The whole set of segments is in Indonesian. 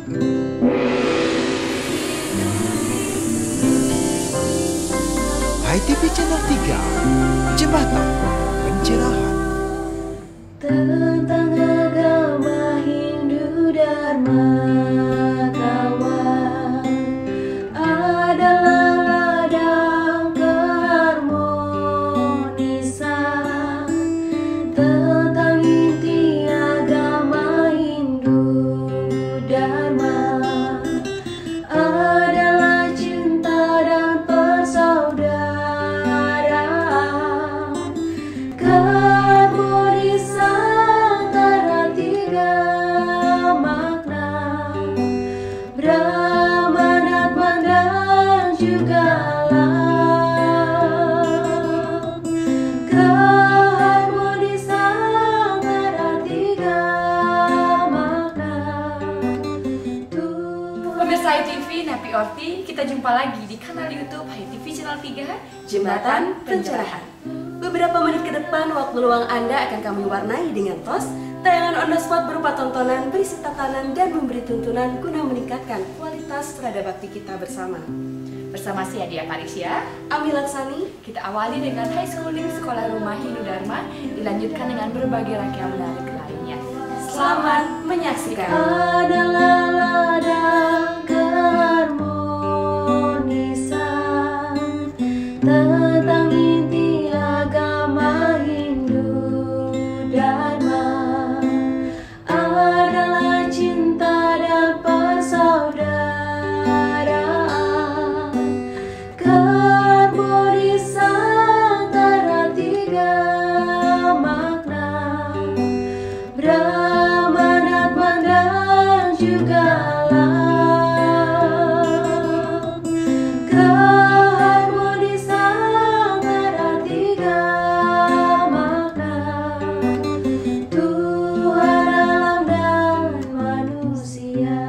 HiTV Channel 3, Jembatan Pencerahan. Tentang agama Hindu Dharma kawan adalah ladang keharmonisan. Tentang inti agama Hindu Dharma adalah cinta dan persaudaraan. Keharmonisan antara tiga makna, Brahmanatman dan juga Lam. Keharmonisan antara tiga makna. Pemirsa HiTV, Napi Orti, kita jumpa lagi di kanal YouTube HiTV Channel 3, Jembatan Pencerahan. Beberapa menit ke depan, waktu luang Anda akan kami warnai dengan tos tayangan on the spot berupa tontonan berisi tatanan dan memberi tuntunan guna meningkatkan kualitas terhadap bakti kita bersama. Bersama saya Dia Parisya, Ami Laksani, kita awali dengan high schooling Sekolah Rumah Hindu Dharma, dilanjutkan dengan berbagai rangkaian menarik lainnya. Selamat menyaksikan. Adalah ladang keharmonisan. Tentang inti agama Hindu Dharma adalah cinta dan persaudaraan. Keharmonisan antara tiga makna, Brahmanatman dan juga Lam. Keharmonisan antara tiga makna, Tuhan, alam dan manusia.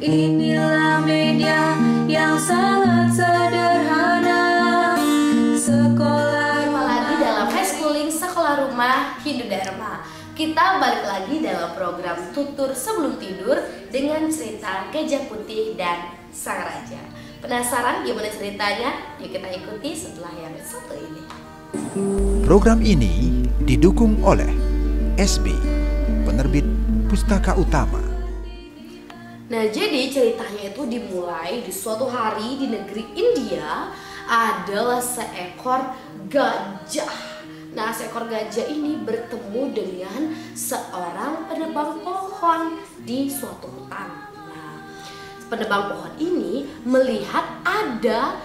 Inilah media yang sangat sederhana. Sekolah jumpa lagi dalam high schooling Sekolah Rumah Hindu Dharma. Kita balik lagi dalam program Tutur Sebelum Tidur dengan cerita Gajah Putih dan Sang Raja. Penasaran gimana ceritanya? Yuk kita ikuti setelah yang satu ini. Program ini didukung oleh SB, penerbit Pustaka Utama. Nah, jadi ceritanya itu dimulai di suatu hari di negeri India adalah seekor gajah. Nah, seekor gajah ini bertemu dengan seorang penebang pohon di suatu hutan. Nah, penebang pohon ini melihat ada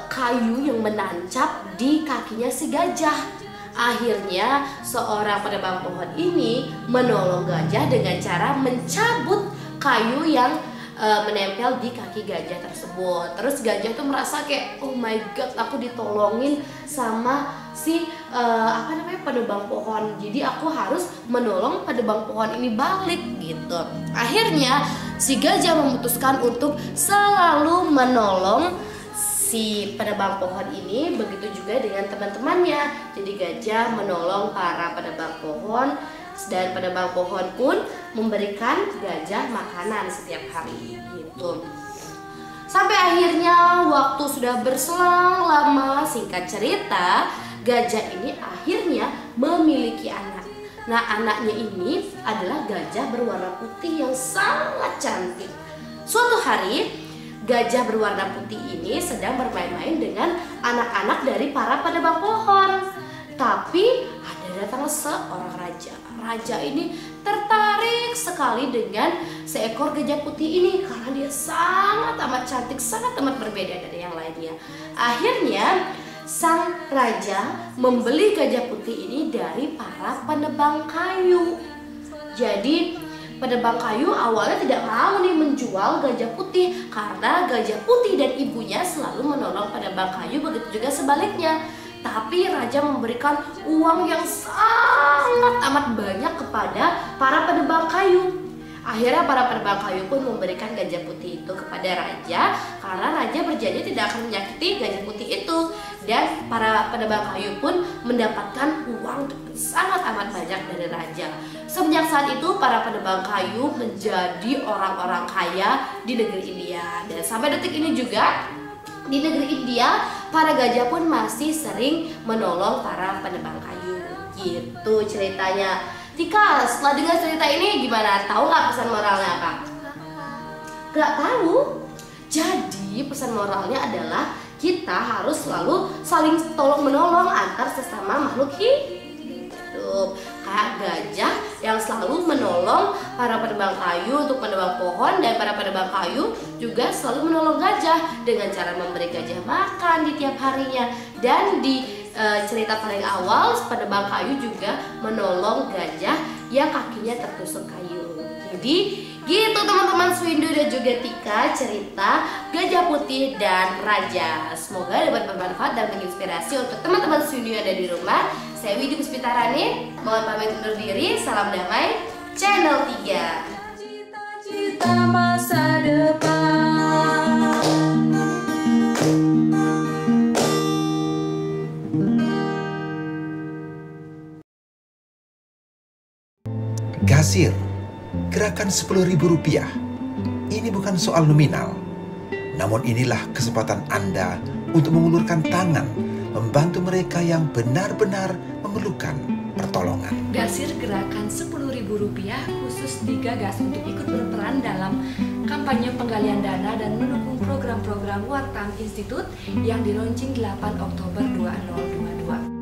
kayu yang menancap di kakinya si gajah. Akhirnya seorang penebang pohon ini menolong gajah dengan cara mencabut kayu yang menempel di kaki gajah tersebut. Terus gajah tuh merasa kayak, oh my god, aku ditolongin sama si penebang pohon. Jadi aku harus menolong penebang pohon ini balik gitu. Akhirnya si gajah memutuskan untuk selalu menolong si penebang pohon ini, begitu juga dengan teman-temannya. Jadi gajah menolong para penebang pohon dan penebang pohon pun memberikan gajah makanan setiap hari gitu. Sampai akhirnya waktu sudah berselang lama, singkat cerita, gajah ini akhirnya memiliki anak. Nah, anaknya ini adalah gajah berwarna putih yang sangat cantik. Suatu hari, gajah berwarna putih ini sedang bermain-main dengan anak-anak dari para penebang pohon. Tapi datang seorang raja. Raja ini tertarik sekali dengan seekor gajah putih ini karena dia sangat amat cantik, sangat amat berbeda dari yang lainnya. Akhirnya sang raja membeli gajah putih ini dari para penebang kayu. Jadi penebang kayu awalnya tidak mau nih menjual gajah putih karena gajah putih dan ibunya selalu menolong penebang kayu, begitu juga sebaliknya. Tapi raja memberikan uang yang sangat amat banyak kepada para penebang kayu. Akhirnya para penebang kayu pun memberikan gajah putih itu kepada raja karena raja berjanji tidak akan menyakiti gajah putih itu. Dan para penebang kayu pun mendapatkan uang sangat amat banyak dari raja. Semenjak saat itu para penebang kayu menjadi orang-orang kaya di negeri India. Dan sampai detik ini juga di negeri India para gajah pun masih sering menolong para penebang kayu. Gitu ceritanya. Tika, setelah dengar cerita ini gimana? Tahu nggak pesan moralnya apa? Gak tahu. Jadi pesan moralnya adalah kita harus selalu saling tolong menolong antar sesama makhluk hidup. Kayak gajah yang selalu menolong para penebang kayu untuk menebang pohon, dan para penebang kayu juga selalu menolong gajah dengan cara memberi gajah makan di tiap harinya. Dan di cerita paling awal, penebang kayu juga menolong gajah yang kakinya tertusuk kayu. Jadi gitu teman-teman Swindu dan juga Tika, cerita Gajah Putih dan Raja. Semoga dapat bermanfaat dan menginspirasi untuk teman-teman Swindu yang ada di rumah. Saya Widi Puspitarani, mohon pamit undur diri. Salam damai, Channel 3. Cita-cita masa depan. Gasir, gerakan Rp10.000. Ini bukan soal nominal, namun inilah kesempatan Anda untuk mengulurkan tangan, membantu mereka yang benar-benar memerlukan pertolongan. Gasir gerakan Rp10.000 khusus digagas untuk ikut berperan dalam kampanye penggalian dana dan mendukung program-program Wartam Institute yang dilaunching 8 Oktober 2022.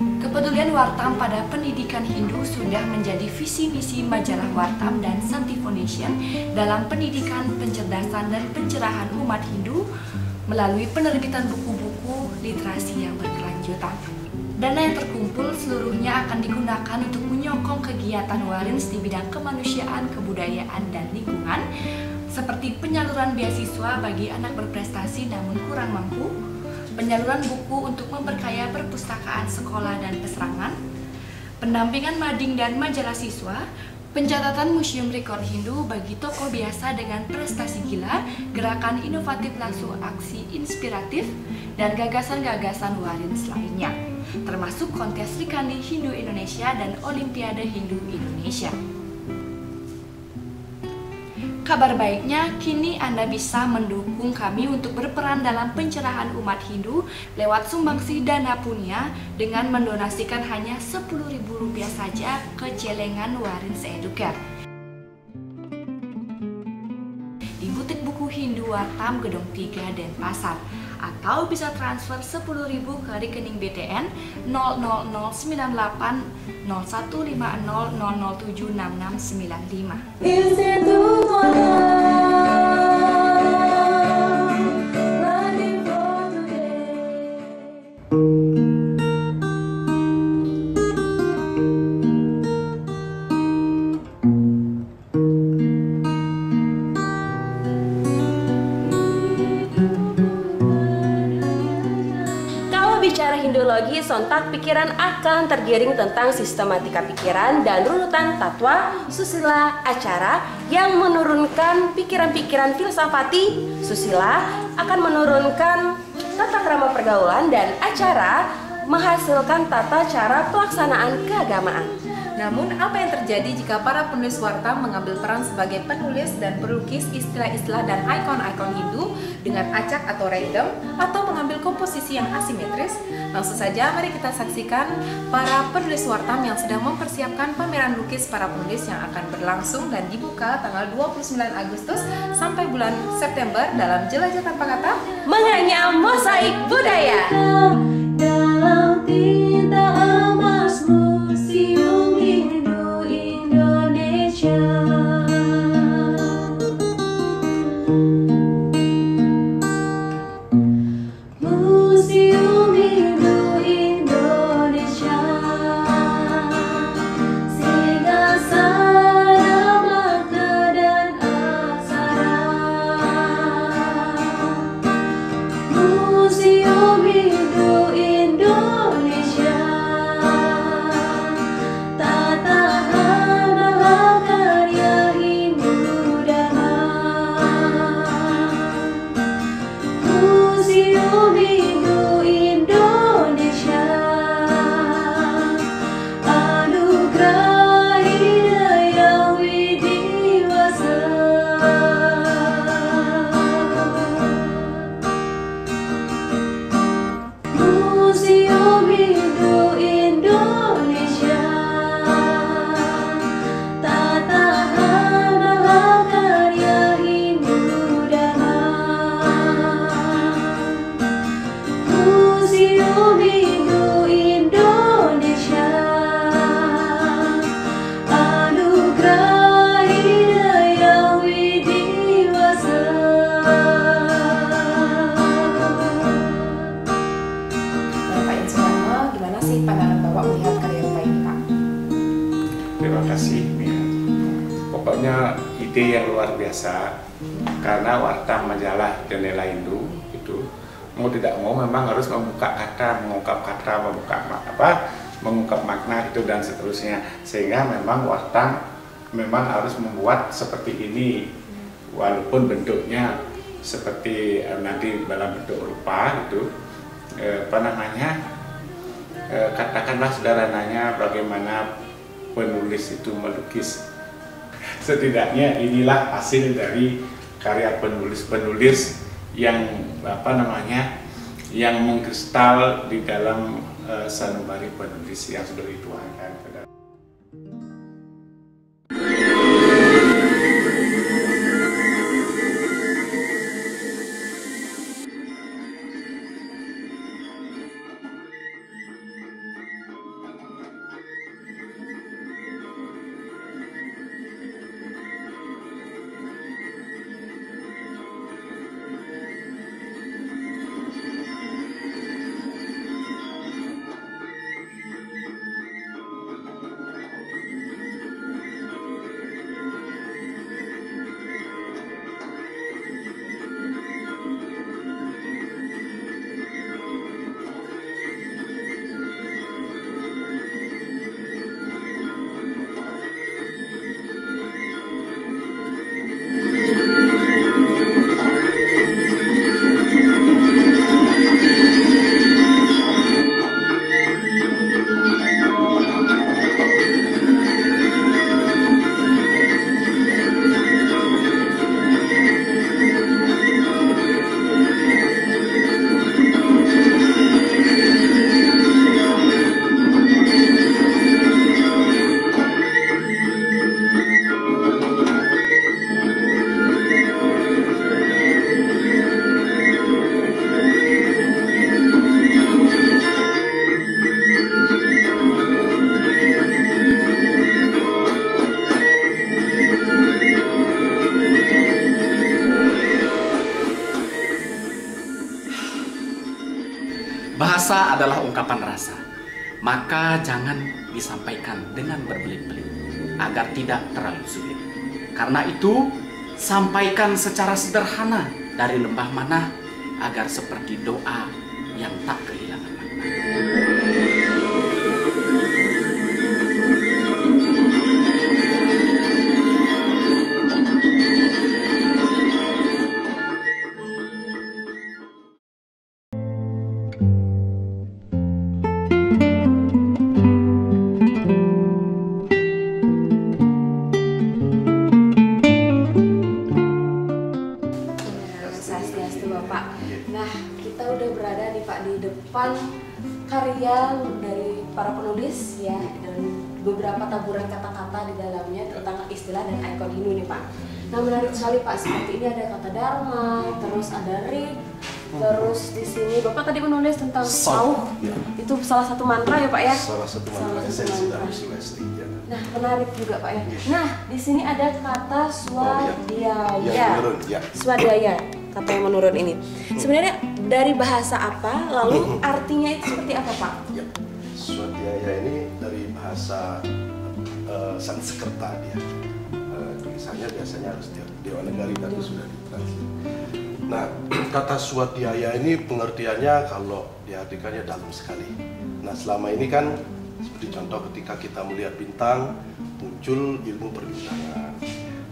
Kepedulian Wartam pada pendidikan Hindu sudah menjadi visi misi majalah Wartam dan Santi Foundation dalam pendidikan, pencerdasan, dan pencerahan umat Hindu melalui penerbitan buku-buku literasi yang berkelanjutan. Dana yang terkumpul seluruhnya akan digunakan untuk menyokong kegiatan Warins di bidang kemanusiaan, kebudayaan, dan lingkungan, seperti penyaluran beasiswa bagi anak berprestasi namun kurang mampu, penyaluran buku untuk memperkaya perpustakaan sekolah dan peserangan, pendampingan mading dan majalah siswa, pencatatan museum rekor Hindu bagi tokoh biasa dengan prestasi gila, gerakan inovatif langsung aksi inspiratif, dan gagasan-gagasan Warins lainnya, termasuk kontes Srikandi Hindu Indonesia dan Olimpiade Hindu Indonesia. Kabar baiknya, kini Anda bisa mendukung kami untuk berperan dalam pencerahan umat Hindu lewat sumbangsi dana punya dengan mendonasikan hanya Rp10.000 saja ke celengan Warins Educare di butik buku Hindu Wartam Gedung 3 Denpasar, atau bisa transfer Rp10.000 ke rekening BTN 000615000076695. Izin Tuhan, landing for today. Bicara Hindologi, sontak pikiran akan tergiring tentang sistematika pikiran dan runutan tatwa, susila, acara yang menurunkan pikiran-pikiran filsafati. Susila akan menurunkan tata krama pergaulan dan acara menghasilkan tata cara pelaksanaan keagamaan. Namun, apa yang terjadi jika para penulis Wartam mengambil peran sebagai penulis dan pelukis istilah-istilah dan ikon-ikon Hindu dengan acak atau random, atau mengambil komposisi yang asimetris? Langsung saja, mari kita saksikan para penulis Wartam yang sedang mempersiapkan pameran lukis para penulis yang akan berlangsung dan dibuka tanggal 29 Agustus sampai bulan September dalam Jelajah Tanpa Kata, Menganyam Mosaik Budaya. Dalam tinta emas Museum Hindu Indonesia. Museum Hindu Indonesia, Singgasana Makna dan Aksara. sih pandangan Bapak melihat karya Bapak ini, Pak? Terima kasih, Mia. Pokoknya ide yang luar biasa, karena warta majalah Jendela Hindu itu mau tidak mau memang harus membuka kata, mengungkap kata, mengungkap makna itu dan seterusnya, sehingga memang warta memang harus membuat seperti ini, walaupun bentuknya seperti nanti dalam bentuk rupa gitu, katakanlah sederhananya bagaimana penulis itu melukis. Setidaknya inilah hasil dari karya penulis-penulis yang yang mengkristal di dalam sanubari penulis yang sudah dituangkan. Bahasa adalah ungkapan rasa, maka jangan disampaikan dengan berbelit-belit agar tidak terlalu sulit. Karena itu, sampaikan secara sederhana dari lembah mana agar seperti doa yang tak kehilangan makna. Nah, kita udah berada nih Pak di depan karya dari para penulis ya, dan beberapa taburan kata-kata di dalamnya tentang istilah dan ikon Hindu nih Pak. Nah, menarik sekali Pak, seperti ini ada kata dharma, terus ada rit, terus di sini Bapak tadi menulis tentang sauh. Itu salah satu mantra ya Pak ya? Salah satu mantra esensi dari Sulesti ya. Nah, menarik juga Pak ya. Nah, di sini ada kata swadhyaya. Swadhyaya, kata yang menurun ini. Sebenarnya dari bahasa apa? Lalu artinya itu seperti apa Pak? Ya. Swadhyaya ini dari bahasa Sanskerta dia. Tulisannya biasanya harus Dewanagari tapi sudah ditranslate. Nah, kata swadhyaya ini pengertiannya kalau diartikannya dalam sekali. Nah, selama ini kan seperti contoh ketika kita melihat bintang, muncul ilmu perbintangan.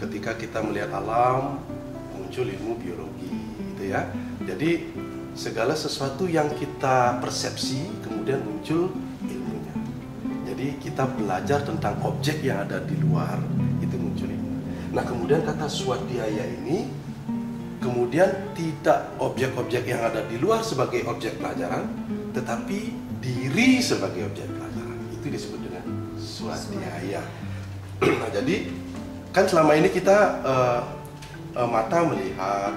Ketika kita melihat alam, muncul ilmu biologi, gitu ya. Jadi segala sesuatu yang kita persepsi kemudian muncul ilmunya. Jadi kita belajar tentang objek yang ada di luar, itu muncul ilmu. Nah, kemudian kata swadhyaya ini kemudian tidak objek-objek yang ada di luar sebagai objek pelajaran, tetapi diri sebagai objek pelajaran. Itu disebut dengan swadhyaya. Nah, jadi kan selama ini kita mata melihat,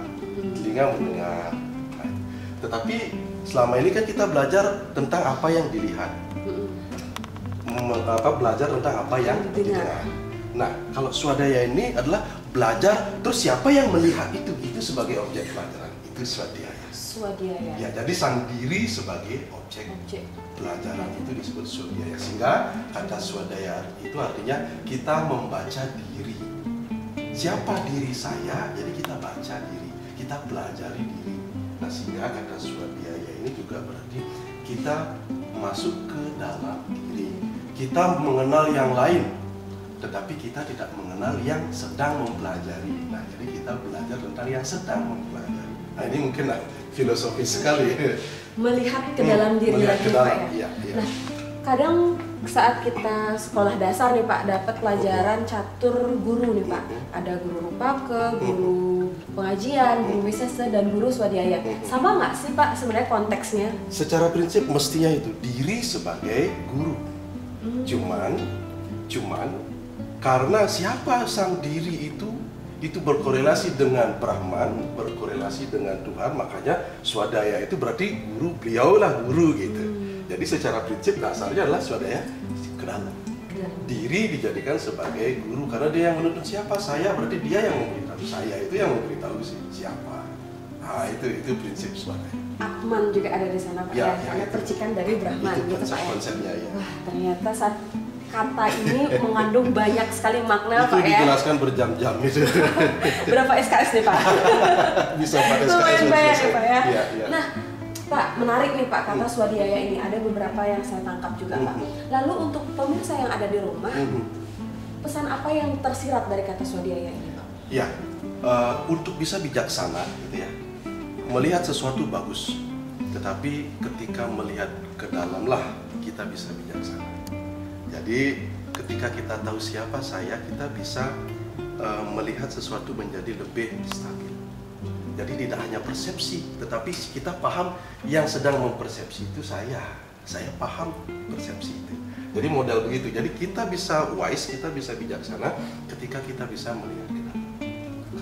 telinga mendengar. Nah, tetapi selama ini kan kita belajar tentang apa yang dilihat, belajar tentang apa yang didengar. Nah, kalau swadhyaya ini adalah belajar terus siapa yang melihat itu sebagai objek pelajaran, itu swadhyaya. Swadhyaya. Ya, jadi sang diri sebagai objek pelajaran itu disebut swadhyaya. Sehingga kata swadhyaya itu artinya kita membaca diri. Siapa diri saya? Jadi kita baca diri, kita pelajari diri. Nah, sehingga kata swadhyaya ini juga berarti kita masuk ke dalam diri. Kita mengenal yang lain, tetapi kita tidak mengenal yang sedang mempelajari. Nah, jadi kita belajar tentang yang sedang mempelajari. Nah, ini mungkin filosofis sekali. Melihat ke dalam diri Melihat lagi ke Pak dalam, ya. iya. Nah, kadang saat kita sekolah dasar nih Pak, dapat pelajaran catur guru nih Pak. Ada guru rupake, guru pengajian, guru wisesa, dan guru swadhyaya. Sama nggak sih Pak sebenarnya konteksnya? Secara prinsip mestinya itu diri sebagai guru. Cuman karena siapa sang diri itu berkorelasi dengan Brahman, berkorelasi dengan Tuhan, makanya swadhyaya itu berarti guru, beliaulah guru gitu. Jadi secara prinsip dasarnya adalah swadhyaya ke dalam. Diri dijadikan sebagai guru karena dia yang menuntut siapa saya, berarti dia yang memberitahu saya, itu yang memberitahu siapa. Nah, itu prinsip swadhyaya. Atman juga ada di sana Pak ya, karena itu. percikan dari Brahman Itu gitu Pak ya. konsepnya ya. Wah, ternyata kata ini mengandung banyak sekali makna Itu Pak ya. dijelaskan berjam-jam itu. Berapa SKS nih Pak? Bisa pada Lumayan banyak ya Pak ya. Iya, iya. Nah, Pak, menarik nih Pak kata swadhyaya ini. Ada beberapa yang saya tangkap juga Pak. Lalu untuk pemirsa yang ada di rumah, pesan apa yang tersirat dari kata swadhyaya ini Pak? Ya, untuk bisa bijaksana gitu ya, melihat sesuatu bagus, tetapi ketika melihat ke dalam lah kita bisa bijaksana. Jadi ketika kita tahu siapa saya, kita bisa melihat sesuatu menjadi lebih stabil. Jadi tidak hanya persepsi, tetapi kita paham yang sedang mempersepsi itu saya paham persepsi itu. Jadi model begitu. Jadi kita bisa wise, kita bisa bijaksana ketika kita bisa melihat ke dalam.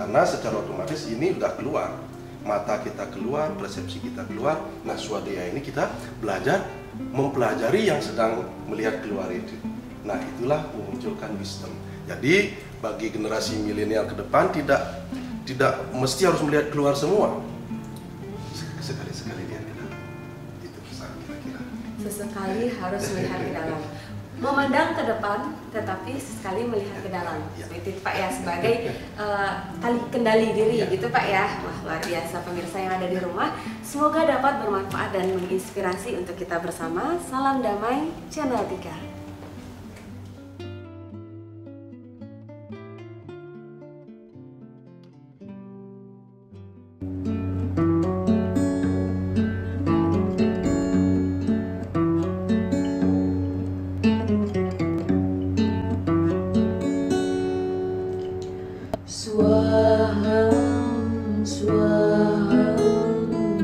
Karena secara otomatis ini udah keluar, mata kita keluar, persepsi kita keluar. Nah, swadhyaya ini kita belajar mempelajari yang sedang melihat keluar itu. Nah, itulah memunculkan wisdom. Jadi bagi generasi milenial ke depan tidak mesti harus melihat keluar semua. Sekali-sekali lihat ke dalam. Itu pesan kira-kira. Sesekali harus melihat ke dalam. Memandang ke depan, tetapi sekali melihat ke dalam. Seperti itu Pak ya, sebagai tali kendali diri gitu Pak ya. Wah, luar biasa pemirsa yang ada di rumah. Semoga dapat bermanfaat dan menginspirasi untuk kita bersama. Salam damai, Channel 3. Swaham, swaham,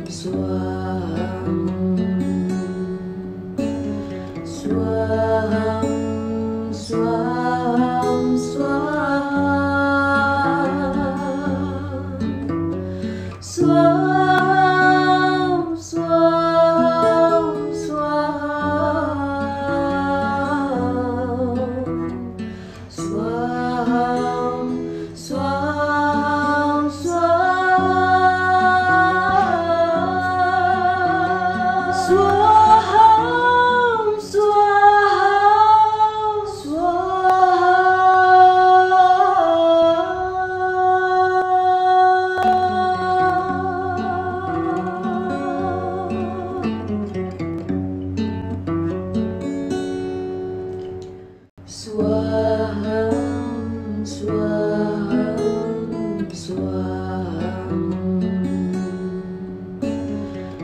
swaham. Swaham, swaham, swaham. Swaham, swaham, swaham. Swaham, swaham, swaham. Swaham, swaham, swaham. Swaham, swaham,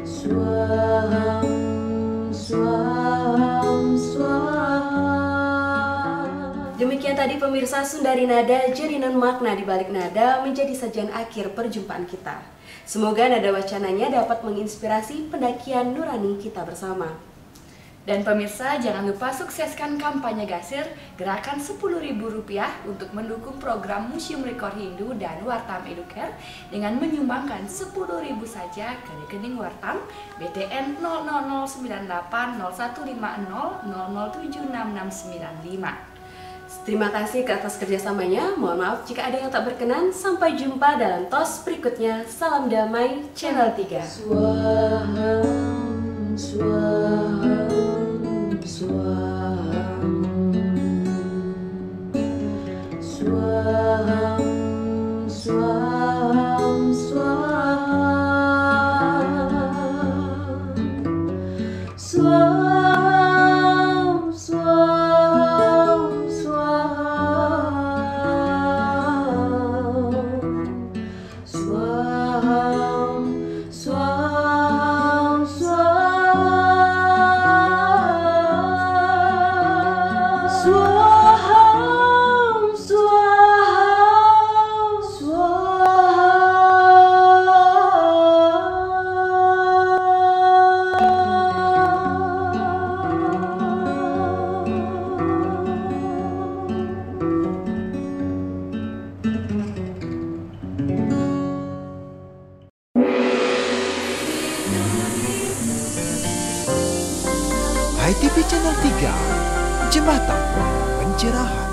swaham. Swaham, swaham. Demikian tadi pemirsa Sundari Nada, jalinan makna di balik nada menjadi sajian akhir perjumpaan kita. Semoga nada wacananya dapat menginspirasi pendakian nurani kita bersama. Dan pemirsa, jangan lupa sukseskan kampanye Gasir gerakan Rp10.000 untuk mendukung program Museum Rekor Hindu dan Wartam Educare dengan menyumbangkan Rp10.000 saja ke rekening Wartam BTN 00098015000766695. Terima kasih ke atas kerjasamanya. Mohon maaf jika ada yang tak berkenan. Sampai jumpa dalam tos berikutnya. Salam damai Channel 3. Swaham, swaham, swaham. Swaham, swaham, swaham. Swaham, swaham, swaham. Swaham, swaham, swaham. Swaham, swaham, ITV Channel 3, Jembatan Pencerahan.